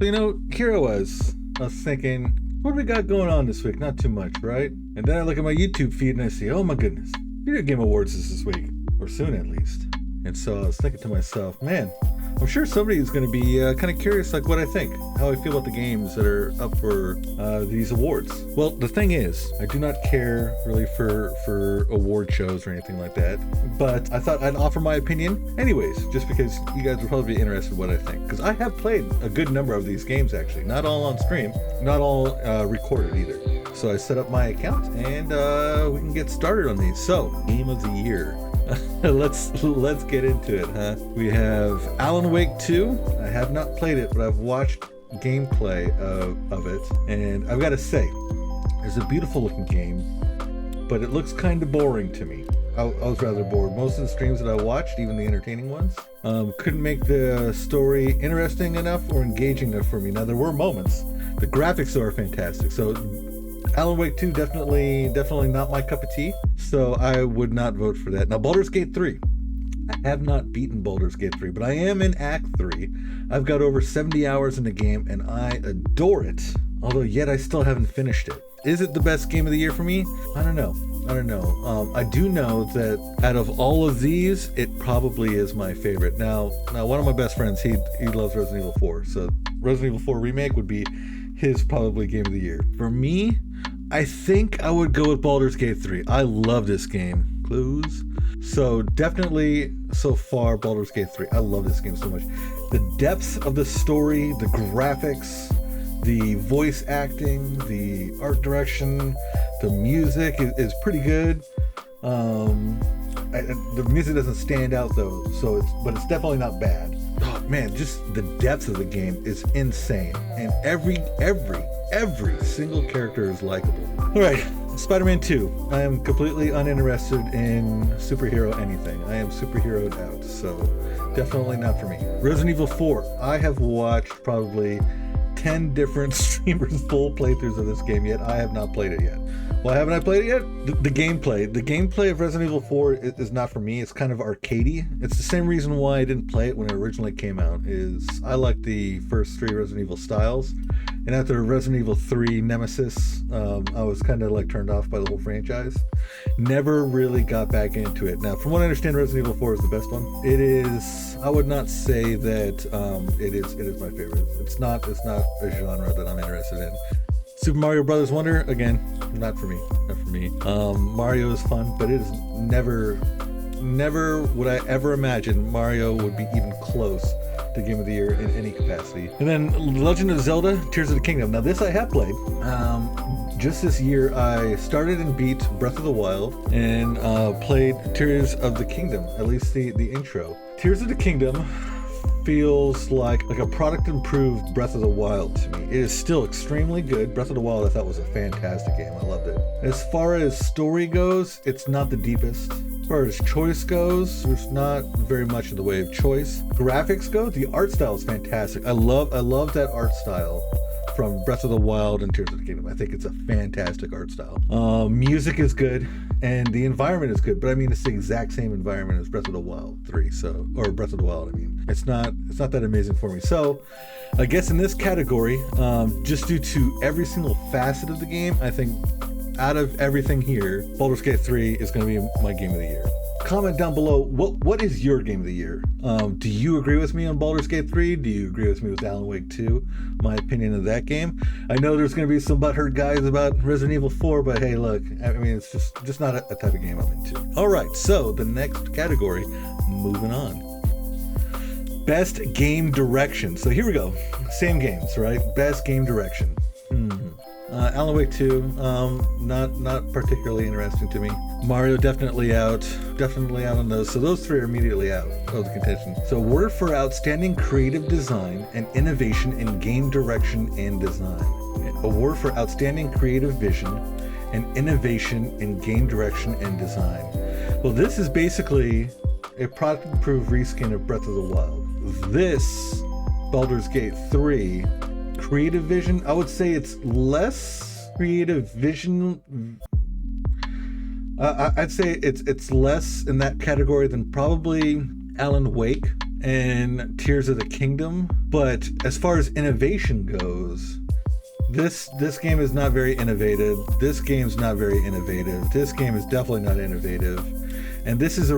So, here I was thinking, what do we got going on this week? Not too much, right? And then I look at my YouTube feed and I see, oh my goodness, Video Game Awards is this week, or soon at least. And so I was thinking to myself, man, I'm sure somebody is going to be kind of curious, like what I think, how I feel about the games that are up for these awards. Well, the thing is, I do not care really for award shows or anything like that, but I thought I'd offer my opinion anyways, just because you guys would probably be interested in what I think. Because I have played a good number of these games, actually. Not all on stream, not all recorded either. So I set up my account and we can get started on these. So, Game of the Year. let's get into it, huh? We have Alan Wake 2. I have not played it, but I've watched gameplay of it, and I've got to say, it's a beautiful looking game, but it looks kind of boring to me. I was rather bored. Most of the streams that I watched, even the entertaining ones, couldn't make the story interesting enough or engaging enough for me. Now, there were moments. The graphics are fantastic, so Alan Wake 2, definitely not my cup of tea, so I would not vote for that. Now, Baldur's Gate 3. I have not beaten Baldur's Gate 3, but I am in Act 3. I've got over 70 hours in the game, and I adore it, although yet I still haven't finished it. Is it the best game of the year for me? I don't know. I do know that out of all of these, it probably is my favorite. Now one of my best friends, he loves Resident Evil 4, so Resident Evil 4 Remake would be his probably game of the year. For me, I think I would go with Baldur's Gate 3. I love this game. Clues. So definitely, so far, Baldur's Gate 3. I love this game so much. The depth of the story, the graphics, the voice acting, the art direction, the music is pretty good. The music doesn't stand out though, but it's definitely not bad. Oh man, just the depth of the game is insane, and every single character is likable. All right, Spider-Man 2. I am completely uninterested in superhero anything. I am superheroed out, so definitely not for me. Resident Evil 4. I have watched probably 10 different streamers' full playthroughs of this game, yet I have not played it yet. Why haven't I played it yet? The gameplay of Resident Evil 4 is not for me. It's kind of arcadey. It's the same reason why I didn't play it when it originally came out, is I like the first 3 Resident Evil styles. And after Resident Evil 3 Nemesis, I was kind of like turned off by the whole franchise. Never really got back into it. Now, from what I understand, Resident Evil 4 is the best one. It is, I would not say that it is my favorite. It's not a genre that I'm interested in. Super Mario Brothers Wonder, again, not for me. Mario is fun, but it is never would I ever imagine Mario would be even close to Game of the Year in any capacity. And then Legend of Zelda, Tears of the Kingdom. Now this I have played. Just this year, I started and beat Breath of the Wild and played Tears of the Kingdom, at least the intro. Tears of the Kingdom feels like a product improved Breath of the Wild to me. It is still extremely good. Breath of the Wild I thought was a fantastic game. I loved it. As far as story goes, it's not the deepest. As far as choice goes, there's not very much in the way of choice. Graphics go, the art style is fantastic. I love that art style from Breath of the Wild and Tears of the Kingdom. I think it's a fantastic art style. Music is good, and the environment is good, but I mean, it's the exact same environment as Breath of the Wild 3, or Breath of the Wild, I mean. It's not that amazing for me. So, I guess in this category, just due to every single facet of the game, I think out of everything here, Baldur's Gate 3 is going to be my game of the year. Comment down below, what is your game of the year? Do you agree with me on Baldur's Gate 3? Do you agree with me with Alan Wake 2? My opinion of that game. I know there's going to be some butthurt guys about Resident Evil 4, but hey, look, I mean, it's just not a type of game I'm into. All right, so the next category, moving on. Best game direction. So here we go. Same games, right? Best game direction. Alan Wake 2, not particularly interesting to me. Mario definitely out on those. So those 3 are immediately out of the contention. So award for outstanding creative design and innovation in game direction and design. Award for outstanding creative vision and innovation in game direction and design. Well, this is basically a product improved reskin of Breath of the Wild. This Baldur's Gate 3 creative vision, I would say it's less creative vision. I'd say it's less in that category than probably Alan Wake and Tears of the Kingdom. But as far as innovation goes, this game is not very innovative. This game's not very innovative. This game is definitely not innovative. And this is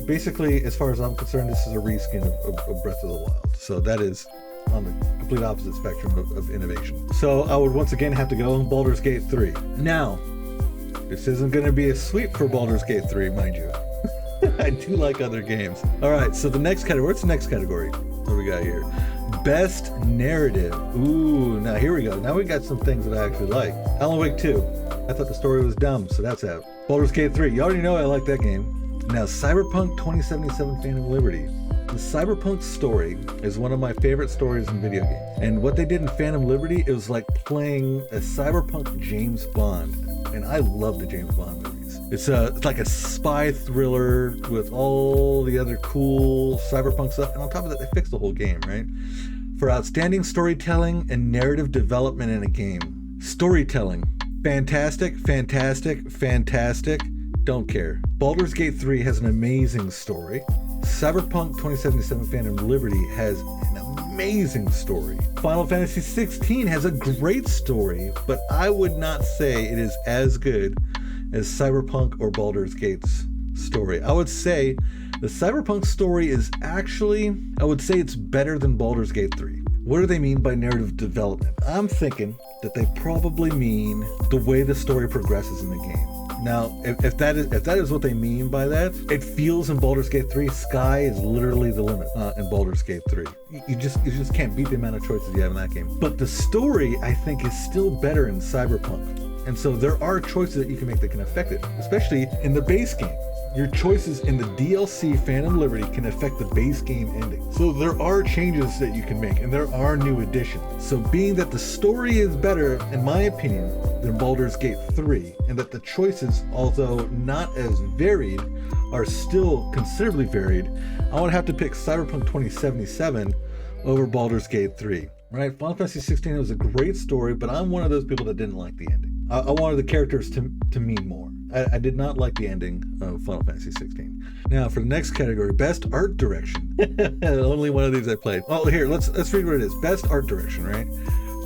basically, as far as I'm concerned, this is a reskin of Breath of the Wild. So that is on the complete opposite spectrum of innovation. So I would once again have to go Baldur's Gate 3. Now, this isn't going to be a sweep for Baldur's Gate 3, mind you. I do like other games. All right, so the next category, what's the next category? What do we got here? Best narrative. Ooh, now here we go. Now we got some things that I actually like. Alan Wake 2. I thought the story was dumb, so that's out. Baldur's Gate 3. You already know I like that game. Now, Cyberpunk 2077 Phantom Liberty. The Cyberpunk story is one of my favorite stories in video games. And what they did in Phantom Liberty, it was like playing a Cyberpunk James Bond. And I love the James Bond movies. It's like a spy thriller with all the other cool Cyberpunk stuff. And on top of that, they fixed the whole game, right? For outstanding storytelling and narrative development in a game. Storytelling. Fantastic, fantastic, fantastic. Don't care. Baldur's Gate 3 has an amazing story. Cyberpunk 2077 Phantom Liberty has an amazing story. Final Fantasy 16 has a great story, but I would not say it is as good as Cyberpunk or Baldur's Gate's story. I would say the Cyberpunk story is actually, I would say it's better than Baldur's Gate 3. What do they mean by narrative development? I'm thinking that they probably mean the way the story progresses in the game. Now, if that is what they mean by that, it feels in Baldur's Gate 3, sky is literally the limit in Baldur's Gate 3. You just can't beat the amount of choices you have in that game. But the story, I think, is still better in Cyberpunk. And so there are choices that you can make that can affect it, especially in the base game. Your choices in the DLC Phantom Liberty can affect the base game ending. So there are changes that you can make, and there are new additions. So being that the story is better, in my opinion, than Baldur's Gate 3, and that the choices, although not as varied, are still considerably varied, I would have to pick Cyberpunk 2077 over Baldur's Gate 3. Right? Final Fantasy 16 was a great story, but I'm one of those people that didn't like the ending. I wanted the characters to mean more. I did not like the ending of Final Fantasy 16. Now, for the next category, Best Art Direction. Only one of these I played. Oh, here, let's read what it is. Best Art Direction, right?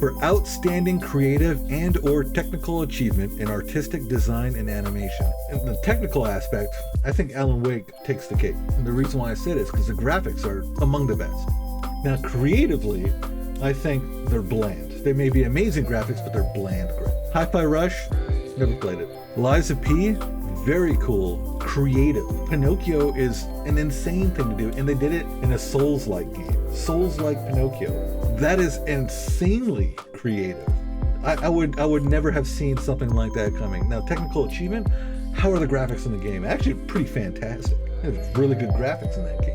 For outstanding creative and or technical achievement in artistic design and animation. In the technical aspect, I think Alan Wake takes the cake. And the reason why I say this is because the graphics are among the best. Now, creatively, I think they're bland. They may be amazing graphics, but they're bland. Hi-Fi Rush, never played it. Lies of P, very cool, creative. Pinocchio is an insane thing to do, and they did it in a Souls-like game. Souls-like Pinocchio. That is insanely creative. I would never have seen something like that coming. Now, technical achievement, how are the graphics in the game? Actually, pretty fantastic. There's really good graphics in that game.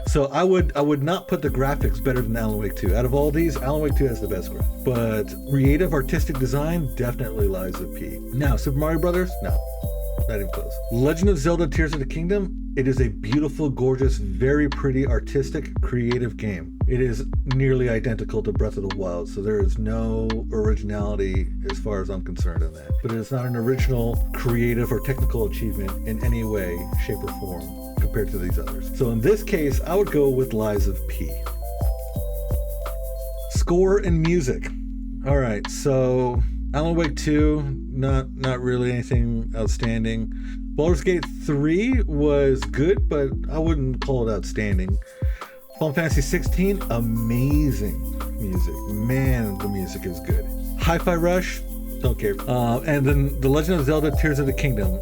So I would not put the graphics better than Alan Wake 2. Out of all these, Alan Wake 2 has the best graphics. But creative, artistic design, definitely Lies of P. Now, Super Mario Brothers? No, not even close. Legend of Zelda Tears of the Kingdom? It is a beautiful, gorgeous, very pretty, artistic, creative game. It is nearly identical to Breath of the Wild, so there is no originality as far as I'm concerned in that. But it is not an original, creative, or technical achievement in any way, shape, or form compared to these others. So in this case, I would go with Lies of P. Score and music. All right, so Alan Wake 2, not really anything outstanding. Baldur's Gate 3 was good, but I wouldn't call it outstanding. Final Fantasy 16, amazing music. Man, the music is good. Hi-Fi Rush, don't care. And then The Legend of Zelda Tears of the Kingdom.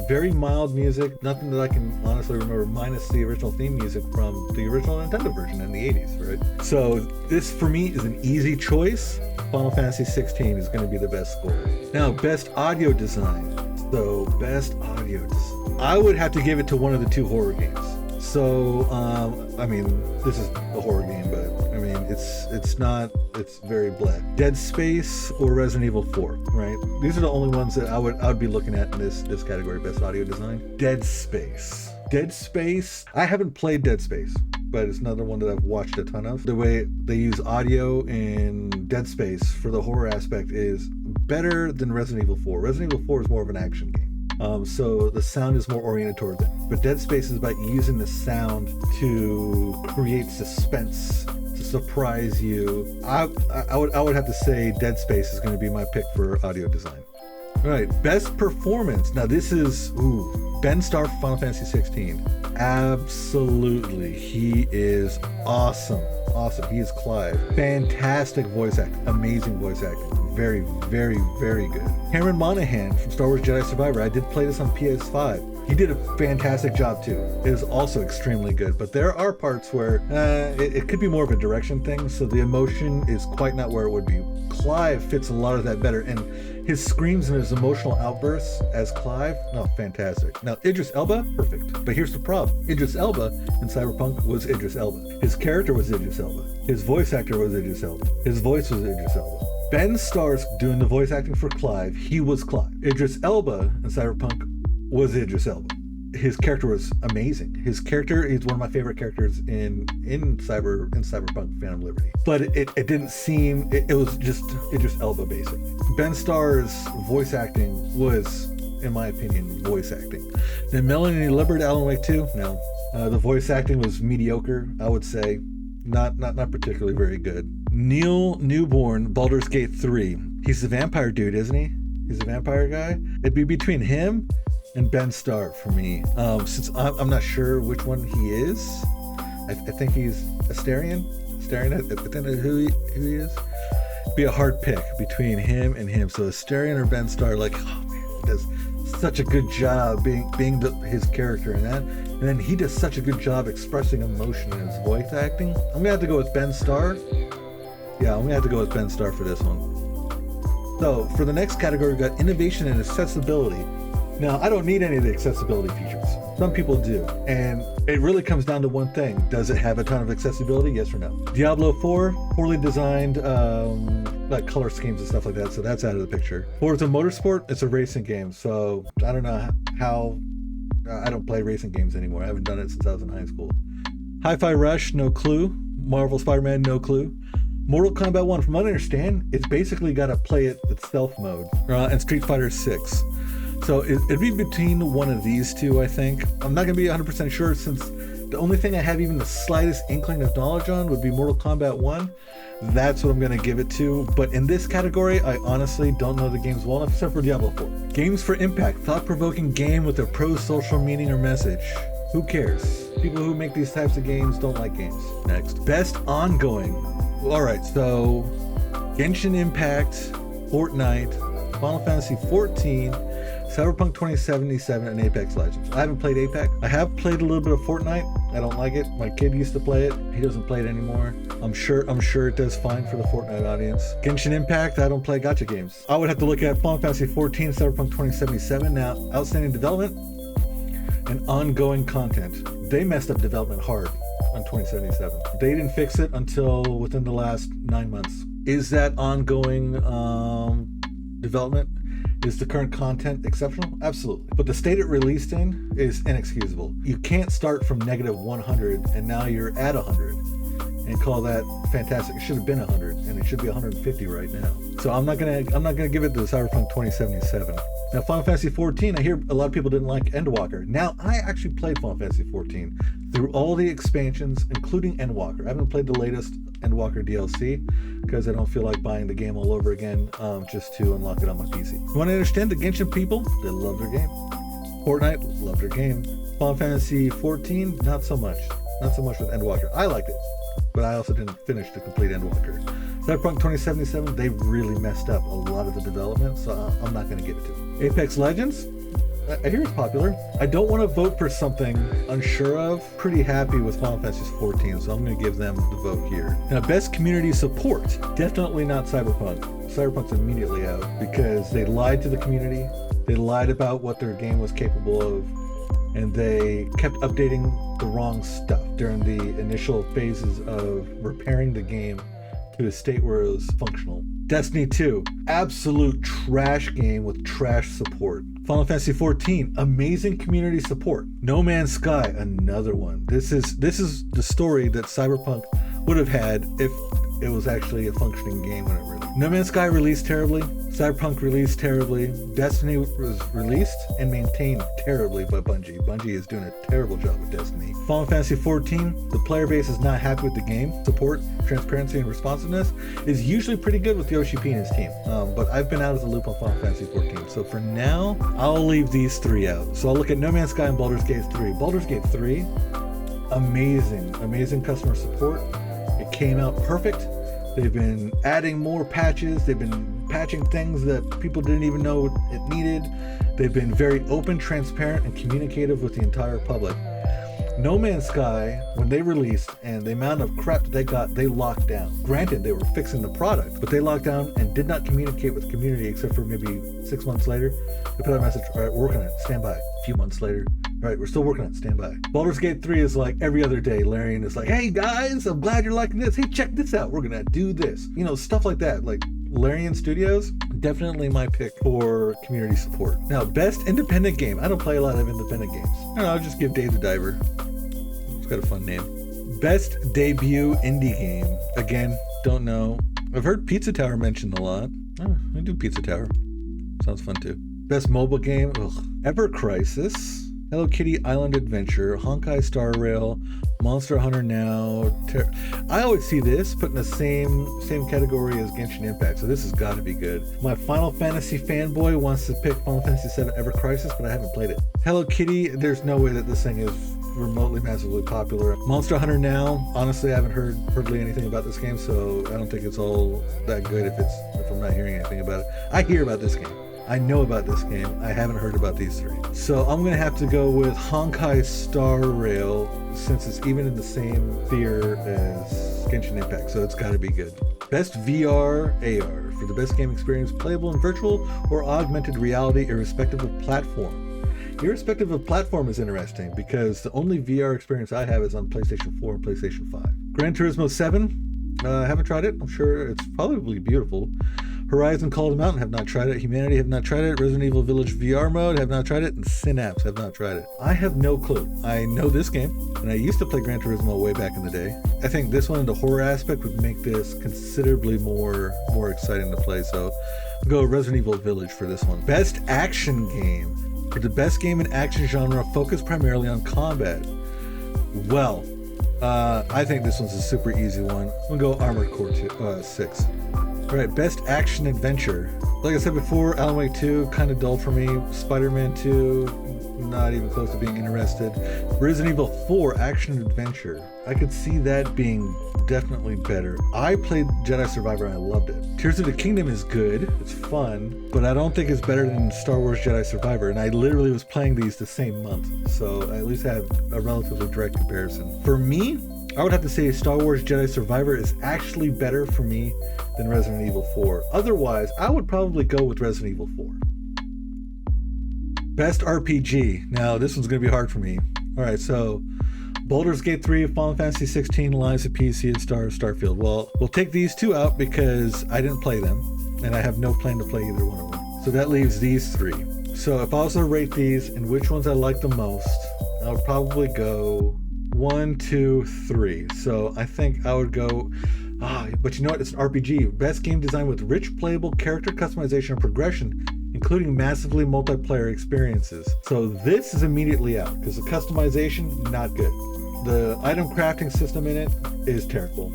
Very mild music, nothing that I can honestly remember, minus the original theme music from the original Nintendo version in the 80s, right? So this, for me, is an easy choice. Final Fantasy 16 is going to be the best score. Now, best audio design. So, best audio design. I would have to give it to one of the two horror games. So, I mean, this is a horror game, but I mean, it's very black. Dead Space or Resident Evil 4, right? These are the only ones that I would be looking at in this category, best audio design. Dead Space. Dead Space, I haven't played Dead Space, but it's another one that I've watched a ton of. The way they use audio in Dead Space for the horror aspect is better than Resident Evil 4. Resident Evil 4 is more of an action game. So the sound is more oriented toward that. But Dead Space is about using the sound to create suspense surprise you. I would have to say Dead Space is going to be my pick for audio design. All right, best performance. Now this is Ben Starr, Final Fantasy 16. Absolutely, he is awesome. He is Clive. Fantastic voice acting, amazing voice acting. Very, very, very good. Cameron Monaghan from Star Wars Jedi Survivor. I did play this on PS5. He did a fantastic job too. It is also extremely good, but there are parts where it could be more of a direction thing, so the emotion is quite not where it would be. Clive fits a lot of that better, and his screams and his emotional outbursts as Clive, fantastic. Now, Idris Elba, perfect. But here's the problem. Idris Elba in Cyberpunk was Idris Elba. His character was Idris Elba. His voice actor was Idris Elba. His voice was Idris Elba. Ben Starr's doing the voice acting for Clive. He was Clive. Idris Elba in Cyberpunk was Idris Elba. His character was amazing. His character is one of my favorite characters in Cyberpunk Phantom Liberty. But it didn't seem, it was just Idris Elba basic. Ben Starr's voice acting was, in my opinion, voice acting. Then Melanie Liburd, Alan Wake 2, no. The voice acting was mediocre, I would say. Not particularly very good. Neil Newborn, Baldur's Gate 3. He's the vampire dude, isn't he? He's a vampire guy. It'd be between him and Ben Starr for me. Since I'm not sure which one he is. I think he's Astarion. I think that's who he is. It'd be a hard pick between him and him. So Astarion or Ben Starr, like, oh man, he does such a good job being his character in that. And then he does such a good job expressing emotion in his voice acting. I'm gonna have to go with Ben Starr. Yeah, I'm gonna have to go with Ben Starr for this one. So for the next category, we've got innovation and accessibility. Now, I don't need any of the accessibility features. Some people do. And it really comes down to one thing. Does it have a ton of accessibility? Yes or no? Diablo 4, poorly designed like color schemes and stuff like that. So that's out of the picture. Forza Motorsport, it's a racing game. So I don't know how, I don't play racing games anymore. I haven't done it since I was in high school. Hi-Fi Rush, no clue. Marvel Spider-Man, no clue. Mortal Kombat 1, from what I understand, it's basically got to play it with stealth mode. And Street Fighter 6. So it'd be between one of these two, I think. I'm not going to be 100% sure, since the only thing I have even the slightest inkling of knowledge on would be Mortal Kombat 1. That's what I'm going to give it to. But in this category, I honestly don't know the games well enough, except for Diablo 4. Games for Impact, thought-provoking game with a pro-social meaning or message. Who cares? People who make these types of games don't like games. Next, best ongoing. All right, so Genshin Impact, Fortnite, Final Fantasy 14, Cyberpunk 2077, and Apex Legends. I haven't played Apex. I have played a little bit of Fortnite. I don't like it. My kid used to play it. He doesn't play it anymore. I'm sure it does fine for the Fortnite audience. Genshin Impact, I don't play gacha games. I would have to look at Final Fantasy 14, Cyberpunk 2077. Now, outstanding development and ongoing content. They messed up development hard on 2077. They didn't fix it until within the last 9 months. Is that ongoing development? Is the current content exceptional? Absolutely. But the state it released in is inexcusable. You can't start from -100 and now you're at 100 and call that fantastic. It should have been 100 and it should be 150 right now. So I'm not gonna give it to Cyberpunk 2077. Now, Final Fantasy 14, I hear a lot of people didn't like Endwalker. Now, I actually played Final Fantasy 14 through all the expansions, including Endwalker. I haven't played the latest Endwalker DLC because I don't feel like buying the game all over again just to unlock it on my PC. You want to understand the Genshin people? They love their game. Fortnite, love their game. Final Fantasy 14, not so much. Not so much with Endwalker. I liked it, but I also didn't finish the complete Endwalker. Cyberpunk 2077, they really messed up a lot of the development, so I'm not going to give it to them. Apex Legends, I hear it's popular. I don't want to vote for something unsure of. Pretty happy with Final Fantasy 14, so I'm going to give them the vote here. Now, best community support, definitely not Cyberpunk. Cyberpunk's immediately out because they lied to the community. They lied about what their game was capable of, and they kept updating the wrong stuff during the initial phases of repairing the game to a state where it was functional. Destiny 2, absolute trash game with trash support. Final Fantasy 14, amazing community support. No Man's Sky, another one. This is the story that Cyberpunk would have had if it was actually a functioning game when it released. No Man's Sky released terribly. Cyberpunk released terribly. Destiny was released and maintained terribly by Bungie. Bungie is doing a terrible job with Destiny. Final Fantasy XIV, the player base is not happy with the game. Support, transparency, and responsiveness is usually pretty good with Yoshi P and his team. But I've been out of the loop on Final Fantasy XIV. So for now, I'll leave these three out. So I'll look at No Man's Sky and Baldur's Gate 3. Baldur's Gate 3, amazing customer support. It came out perfect. They've been adding more patches. They've been patching things that people didn't even know it needed. They've been very open, transparent, and communicative with the entire public. No Man's Sky, when they released and the amount of crap that they got, they locked down. Granted, they were fixing the product, but they locked down and did not communicate with the community except for maybe 6 months later. They put out a message, all right, we're working on it, stand by. A few months later, all right, we're still working on it, stand by. Baldur's Gate 3 is like every other day. Larian is like, hey guys, I'm glad you're liking this. Hey, check this out. We're gonna do this. You know, stuff like that. Like Larian Studios, definitely my pick for community support. Now, best independent game. I don't play a lot of independent games. I don't know, I'll just give Dave the Diver. It's got a fun name. Best debut indie game. Again, don't know. I've heard Pizza Tower mentioned a lot. Oh, I do Pizza Tower. Sounds fun too. Best mobile game. Ever Crisis. Hello Kitty Island Adventure, Honkai Star Rail, Monster Hunter Now. I always see this put in the same category as Genshin Impact, so this has got to be good. My Final Fantasy fanboy wants to pick Final Fantasy VII Ever Crisis, but I haven't played it. Hello Kitty, there's no way that this thing is remotely massively popular. Monster Hunter Now, honestly, I haven't heard hardly anything about this game, so I don't think it's all that good if I'm not hearing anything about it. I hear about this game. I know about this game. I haven't heard about these three. So I'm going to have to go with Honkai Star Rail since it's even in the same tier as Genshin Impact, so it's got to be good. Best VR AR for the best game experience, playable in virtual or augmented reality, irrespective of platform. Irrespective of platform is interesting because the only VR experience I have is on PlayStation 4 and PlayStation 5. Gran Turismo 7, haven't tried it. I'm sure it's probably beautiful. Horizon Call of the Mountain, have not tried it. Humanity, have not tried it. Resident Evil Village VR mode, have not tried it. And Synapse, have not tried it. I have no clue. I know this game, and I used to play Gran Turismo way back in the day. I think this one, the horror aspect, would make this considerably more exciting to play, so I'll go Resident Evil Village for this one. Best action game. For the best game in action genre, focused primarily on combat. Well, I think this one's a super easy one. I'm gonna go Armored Core 6. Alright, best action adventure. Like I said before, Alan Wake 2, kind of dull for me. Spider-Man 2, not even close to being interested. Resident Evil 4, action adventure. I could see that being definitely better. I played Jedi Survivor and I loved it. Tears of the Kingdom is good, it's fun, but I don't think it's better than Star Wars Jedi Survivor, and I literally was playing these the same month, so I at least have a relatively direct comparison. For me, I would have to say Star Wars Jedi Survivor is actually better for me than Resident Evil 4. Otherwise, I would probably go with Resident Evil 4. Best RPG. Now, this one's going to be hard for me. Alright, so Baldur's Gate 3, Final Fantasy 16, Lies of PC, and Starfield. Well, we'll take these two out because I didn't play them, and I have no plan to play either one of them. So that leaves these three. So if I was to rate these and which ones I like the most, I would probably go 1, 2, 3. So I think I would go, but you know what? It's an RPG. Best game design with rich playable character customization and progression, including massively multiplayer experiences. So this is immediately out because the customization, not good. The item crafting system in it is terrible.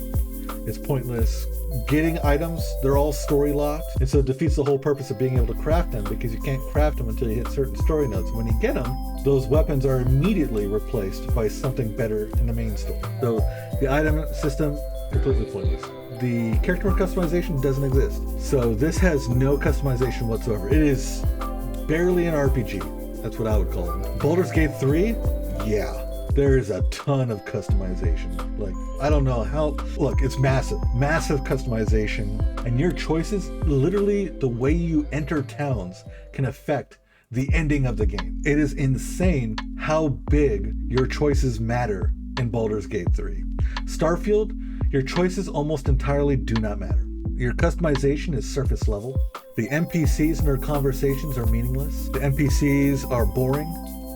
It's pointless. Getting items, they're all story locked, and so it defeats the whole purpose of being able to craft them because you can't craft them until you hit certain story notes. When you get them, those weapons are immediately replaced by something better in the main story. So the item system, completely pointless. The character customization doesn't exist. So this has no customization whatsoever. It is barely an RPG. That's what I would call it. Baldur's Gate 3, yeah. There is a ton of customization. Like, I don't know how, look, it's massive customization, and your choices, literally the way you enter towns can affect the ending of the game. It is insane how big your choices matter in Baldur's Gate 3. Starfield, your choices almost entirely do not matter. Your customization is surface level. The NPCs and their conversations are meaningless. The NPCs are boring,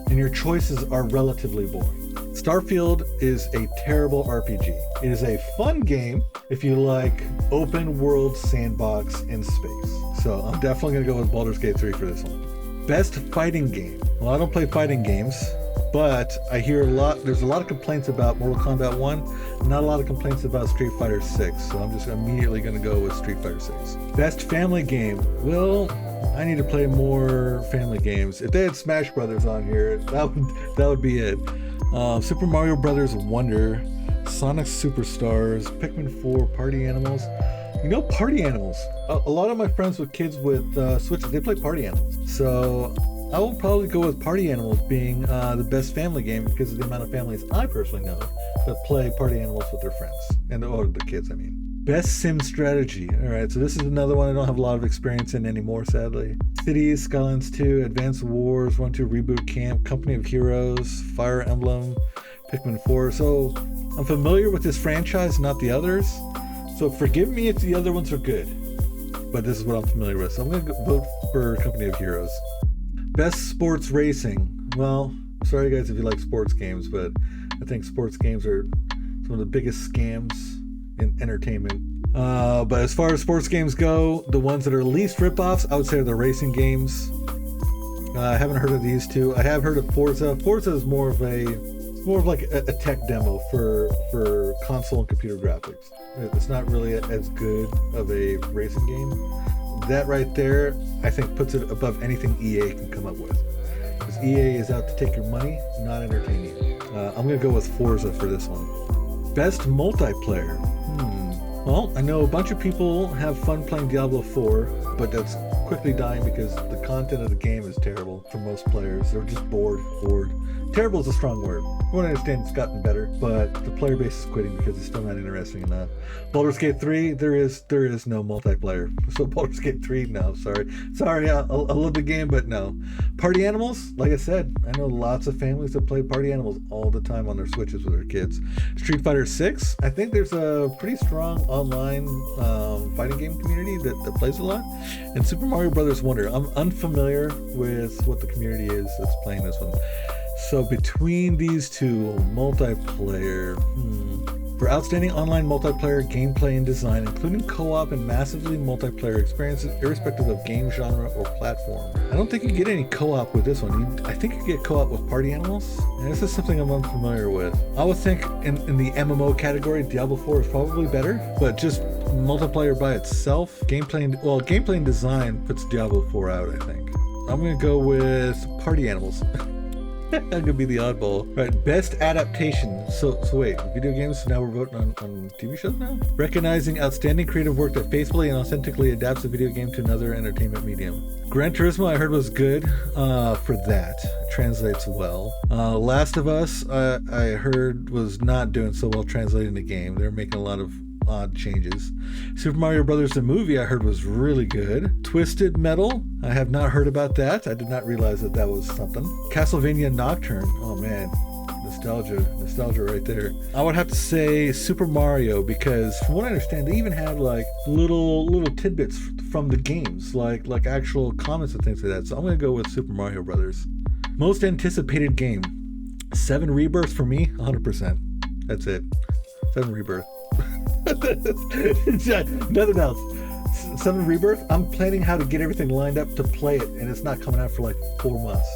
and your choices are relatively boring. Starfield is a terrible RPG. It is a fun game if you like open world sandbox in space. So I'm definitely gonna go with Baldur's Gate 3 for this one. Best fighting game. Well, I don't play fighting games, but I hear there's a lot of complaints about Mortal Kombat 1, not a lot of complaints about Street Fighter 6, so I'm just immediately gonna go with Street Fighter 6. Best family game. Well, I need to play more family games. If they had Smash Brothers on here, that would be it. Super Mario Brothers Wonder, Sonic Superstars, Pikmin 4, Party Animals. You know, Party Animals. A lot of my friends with kids with Switches, they play Party Animals. So I will probably go with Party Animals being the best family game because of the amount of families I personally know that play Party Animals with their friends or the kids, I mean. Best sim strategy. All right, so this is another one I don't have a lot of experience in anymore, sadly. Cities, Skylines 2, Advanced Wars, 1-2 Reboot Camp, Company of Heroes, Fire Emblem, Pikmin 4. So I'm familiar with this franchise, not the others. So forgive me if the other ones are good, but this is what I'm familiar with. So I'm gonna vote for Company of Heroes. Best sports racing. Well, sorry guys if you like sports games, but I think sports games are some of the biggest scams in entertainment. But as far as sports games go, the ones that are least ripoffs, I would say are the racing games. I haven't heard of these two. I have heard of Forza. Forza is more of like a tech demo for console and computer graphics. It's not really as good of a racing game. That right there, I think, puts it above anything EA can come up with. Because EA is out to take your money, not entertain you. I'm gonna go with Forza for this one. Best multiplayer. Well, I know a bunch of people have fun playing Diablo 4, but that's quickly dying because the content of the game is terrible for most players. They're just bored. Terrible is a strong word. From what I understand, it's gotten better, but the player base is quitting because it's still not interesting enough. Baldur's Gate 3, there is no multiplayer. So Baldur's Gate 3, no, sorry. I love the game, but no. Party Animals, like I said, I know lots of families that play Party Animals all the time on their Switches with their kids. Street Fighter 6, I think there's a pretty strong online fighting game community that plays a lot. And Super Mario Brothers Wonder, I'm unfamiliar with what the community is that's playing this one. So between these two, multiplayer, for outstanding online multiplayer gameplay and design, including co-op and massively multiplayer experiences, irrespective of game genre or platform. I don't think you get any co-op with this one. I think you get co-op with Party Animals, and this is something I'm unfamiliar with. I would think in the MMO category, Diablo 4 is probably better, but just multiplayer by itself, gameplay and design puts Diablo 4 out, I think. I'm gonna go with Party Animals. I'm gonna be the oddball. Right, best adaptation. So wait, video games, so now we're voting on TV shows now? Recognizing outstanding creative work that faithfully and authentically adapts a video game to another entertainment medium. Gran Turismo I heard was good for that. It translates well. Last of Us I heard was not doing so well translating the game. They're making a lot of odd changes. Super Mario Brothers the movie I heard was really good. Twisted Metal, I have not heard about that. I did not realize that was something. Castlevania Nocturne, oh man, nostalgia right there. I would have to say Super Mario because from what I understand, they even had like little tidbits from the games, like actual comments and things like that. So I'm gonna go with Super Mario Brothers. Most anticipated game, 7 Rebirth for me, 100%. That's it. 7 Rebirth. Nothing else. 7 Rebirth, I'm planning how to get everything lined up to play it, and it's not coming out for like 4 months.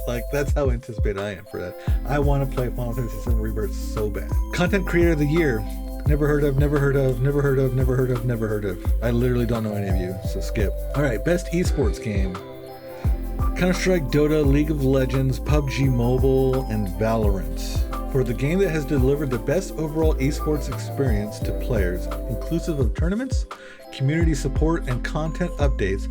Like, that's how anticipated I am for that. I want to play Final Fantasy 7 Rebirth so bad. Content Creator of the Year, never heard of. I literally don't know any of you, so skip. Alright, best esports game. Counter-Strike, Dota, League of Legends, PUBG Mobile, and Valorant. For the game that has delivered the best overall esports experience to players, inclusive of tournaments, community support, and content updates,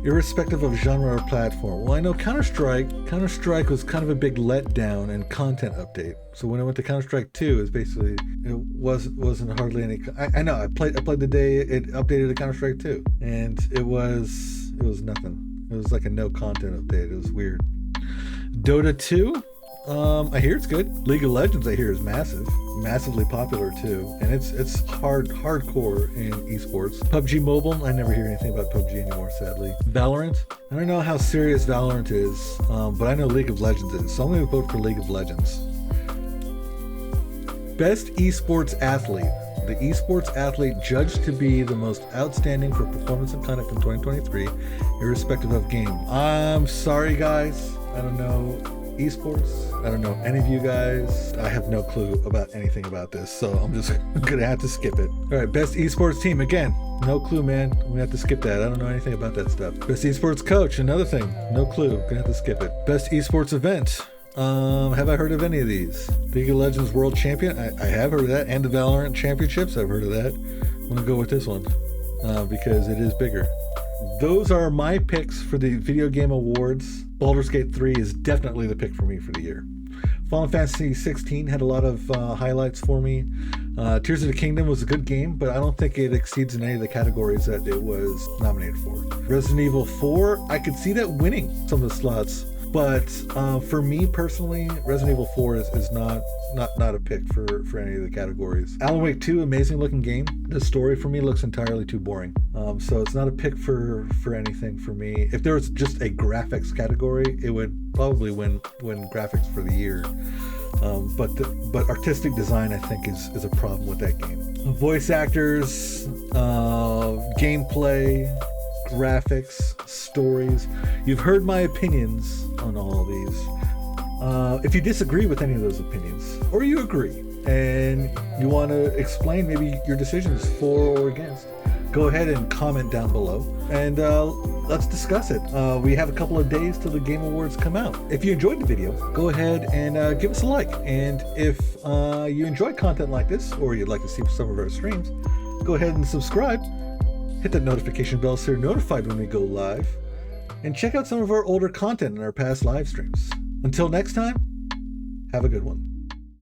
irrespective of genre or platform. Well, I know Counter-Strike was kind of a big letdown and content update. So when I went to Counter-Strike 2, it wasn't hardly any. I know I played the day it updated to Counter-Strike 2, and it was nothing. It was like a no content update. It was weird. Dota 2. I hear it's good. League of Legends I hear is massively popular too, and it's hardcore in esports. PUBG Mobile, I never hear anything about PUBG anymore, sadly. Valorant, I don't know how serious Valorant is, but I know League of Legends is, so I'm gonna vote for League of Legends. Best esports athlete. The esports athlete judged to be the most outstanding for performance and conduct in 2023, irrespective of game. I'm sorry, guys. I don't know esports. I don't know any of you guys. I have no clue about anything about this, so I'm just gonna have to skip it. All right, best esports team. Again, no clue, man. I'm gonna have to skip that. I don't know anything about that stuff. Best esports coach. Another thing. No clue. Gonna have to skip it. Best esports event. Have I heard of any of these? League of Legends World Champion, I have heard of that, and the Valorant Championships, I've heard of that. I'm gonna go with this one because it is bigger. Those are my picks for the Video Game Awards. Baldur's Gate 3 is definitely the pick for me for the year. Final Fantasy 16 had a lot of highlights for me. Tears of the Kingdom was a good game, but I don't think it exceeds in any of the categories that it was nominated for. Resident Evil 4, I could see that winning some of the slots. But for me personally, Resident Evil 4 is not a pick for any of the categories. Alan Wake 2, amazing looking game. The story for me looks entirely too boring. So it's not a pick for anything for me. If there was just a graphics category, it would probably win graphics for the year. But artistic design, I think, is a problem with that game. Voice actors, gameplay, graphics, stories. You've heard my opinions on all of these. If you disagree with any of those opinions, or you agree and you want to explain maybe your decisions for or against, go ahead and comment down below and let's discuss it. We have a couple of days till the Game Awards come out. If you enjoyed the video, go ahead and give us a like. And if you enjoy content like this, or you'd like to see some of our streams, go ahead and subscribe. Hit that notification bell so you're notified when we go live. And check out some of our older content in our past live streams. Until next time, have a good one.